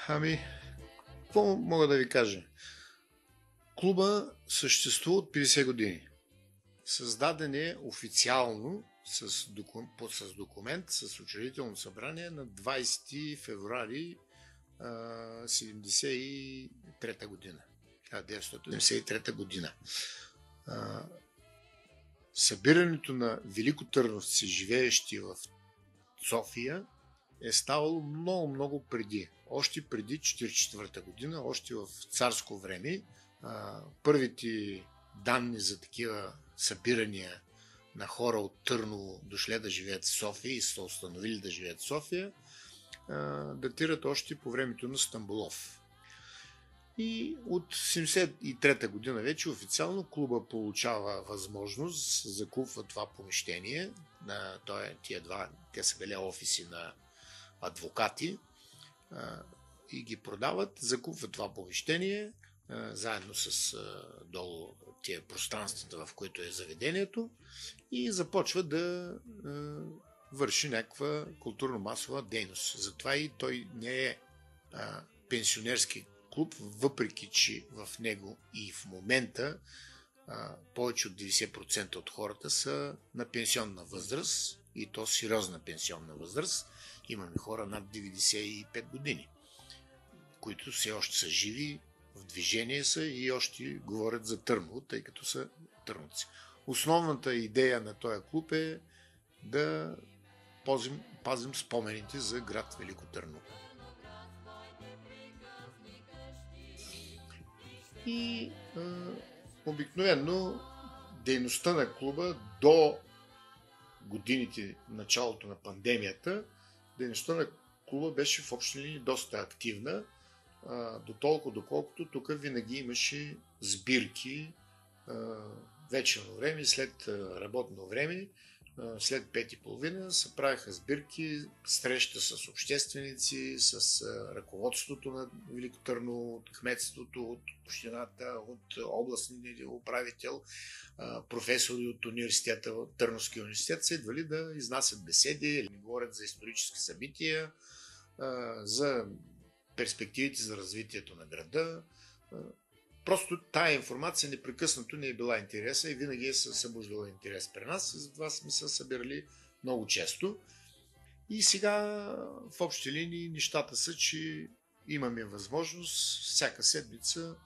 Ами, какво мога да ви кажа? Клуба съществува от 50 години. Създаден е официално с документ, с учредително събрание на 20 февруари 1973 година. 1973 година. Събирането на великотърновци, живеещи в София, е ставало много преди. Още преди 1944 година, още в царско време, първите данни за такива събирания на хора от Търново дошле да живеят в София и са установили да живеят в София, датират още по времето на Стамболов. И от 1973 година вече официално клуба получава възможност, закупва това помещение. Те са били офиси на адвокати и ги продават, закупват това помещение заедно с долу тия пространствата, в които е заведението, и започва да върши някаква културно-масова дейност. Затова и той не е пенсионерски клуб, въпреки че в него и в момента повече от 90% от хората са на пенсионна възраст, и то сериозна пенсионна възраст. Имаме хора над 95 години, които все още са живи, в движение са и още говорят за Търново, тъй като са търновци. Основната идея на този клуб е да пазим спомените за град Велико Търново. И обикновено дейността на клуба до годините, началото на пандемията, дейността на клуба беше в общи линии доста активна, доколкото тук винаги имаше сбирки вечерно време, след работно време, след 5:30 се правиха сбирки, среща с общественици, с ръководството на Велико Търново, от кметството, от общината, от областния управител, професори от университета, от Търновския университет, са идвали да изнасят беседи или говорят за исторически събития, за перспективите за развитието на града. Просто тая информация непрекъснато не е била интересна и винаги е събуждала интерес при нас, и затова сме се събирали много често. И сега в общи линии нещата са, че имаме възможност всяка седмица,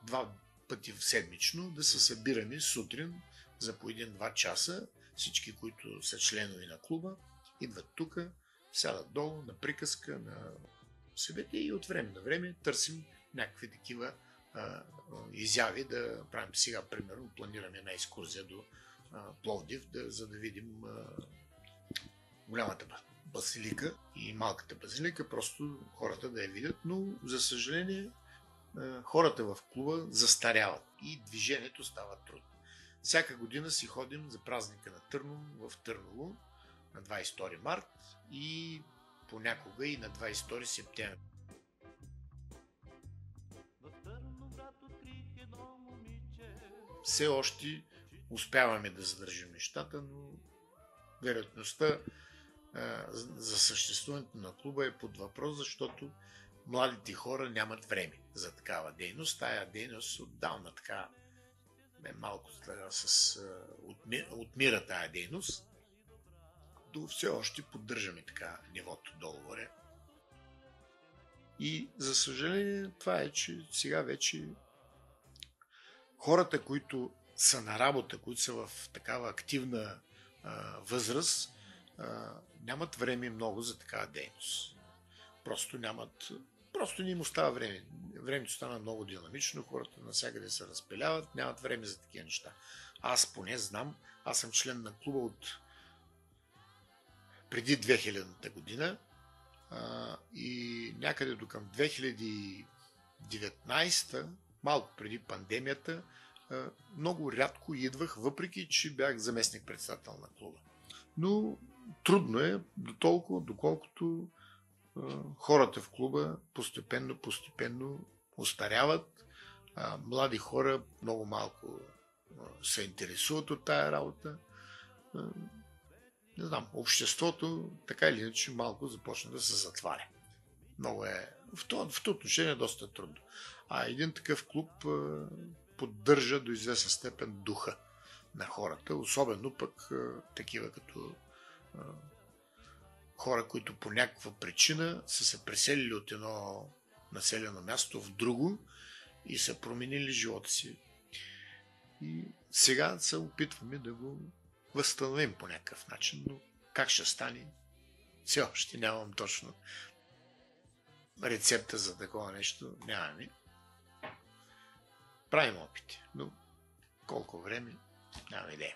2 пъти в седмично, да се събираме сутрин за по 1-2 часа. Всички, които са членови на клуба, идват тук, сядат долу на приказка, на събития и от време на време търсим някакви такива изяви да правим. Сега, примерно, планираме една екскурзия до Пловдив, за да видим голямата базилика и малката базилика, просто хората да я видят, но за съжаление хората в клуба застаряват и движението става трудно. Всяка година си ходим за празника на Търново в Търново на 22 март и понякога и на 22 септември. Все още успяваме да задържим нещата, но вероятността за съществуването на клуба е под въпрос, защото младите хора нямат време за такава дейност. Тая дейност отдавна така малко отмира тая дейност, но все още поддържаме така нивото долу-горе. И за съжаление това е, че сега вече хората, които са на работа, които са в такава активна възраст, нямат време много за такава дейност. Просто не им остава време. Времето стана много динамично, хората навсякъде се разпиляват, нямат време за такива неща. Аз поне знам, аз съм член на клуба от преди 2000-та година и някъде до към 2019-та, малко преди пандемията, много рядко идвах, въпреки че бях заместник-председател на клуба. Но трудно е доколкото хората в клуба постепенно остаряват. Млади хора много малко се интересуват от тая работа. Не знам, обществото така или иначе малко започна да се затваря. Много е... В това отношение е доста трудно. А един такъв клуб поддържа до известна степен духа на хората, особено пък такива като хора, които по някаква причина са се преселили от едно населено място в друго и са променили живота си. И сега се опитваме да го възстановим по някакъв начин, но как ще стане? Все още нямам точно рецепта за такова нещо. Нямаме. Правим опити, но колко време? Нямам идея.